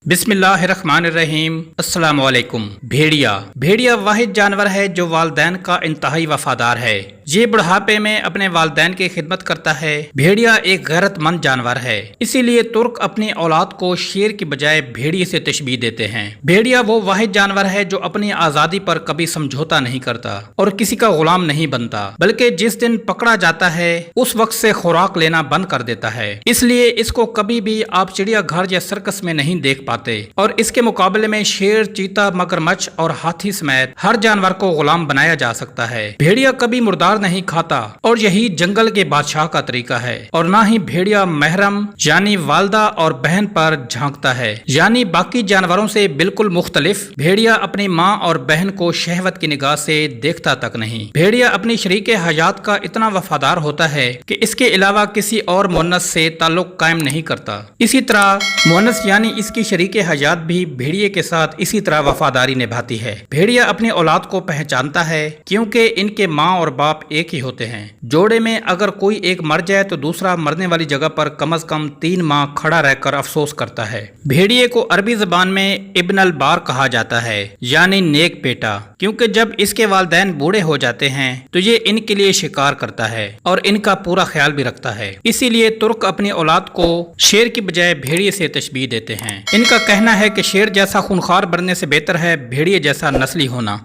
बिस्मिल्लाहिर्रहमानिर्रहीम। अस्सलाम वालेकुम। भेड़िया वाहिद जानवर है जो वालिदैन का इंतहाई वफादार है। ये बुढ़ापे में अपने वालिदैन की खिदमत करता है। भेड़िया एक गैरतमंद जानवर है, इसीलिए तुर्क अपनी औलाद को शेर की बजाय भेड़िए से तशबीह देते हैं। भेड़िया वो वाहिद जानवर है जो अपनी आज़ादी पर कभी समझौता नहीं करता और किसी का गुलाम नहीं बनता, बल्कि जिस दिन पकड़ा जाता है उस वक्त से खुराक लेना बंद कर देता है। इसलिए इसको कभी भी आप चिड़ियाघर या सर्कस में नहीं देख पाते और इसके मुकाबले में शेर, चीता, मगरमच्छ और हाथी समेत हर जानवर को गुलाम बनाया जा सकता है। भेड़िया कभी मुर्दार नहीं खाता और यही जंगल के बादशाह का तरीका है। और ना ही भेड़िया महरम यानी वालदा और बहन पर झांकता है, यानी बाकी जानवरों से बिल्कुल मुख्तलिफ। भेड़िया अपनी माँ और बहन को शहवत की निगाह से देखता तक नहीं। भेड़िया अपनी शरीके हयात का इतना वफादार होता है कि इसके अलावा किसी और मुअन्नस से ताल्लुक कायम नहीं करता। इसी तरह मुअन्नस यानी इसकी शरीके हयात भी भेड़िए के साथ इसी तरह वफादारी निभाती है। भेड़िया अपनी औलाद को पहचानता है क्योंकि इनके माँ और बाप एक ही होते हैं। जोड़े में अगर कोई एक मर जाए तो दूसरा मरने वाली जगह पर कम से कम 3 माह खड़ा रहकर अफसोस करता है। भेड़िए को अरबी जबान में इब्न अल बार कहा जाता है, यानी नेक बेटा, क्योंकि जब इसके वालिदैन बूढ़े हो जाते हैं तो ये इनके लिए शिकार करता है और इनका पूरा ख्याल भी रखता है। इसीलिए तुर्क अपनी औलाद को शेर की बजाय भेड़िए से तशबीह देते हैं। इनका कहना है कि शेर जैसा खूनखार बनने से बेहतर है भेड़िए जैसा नस्ली होना।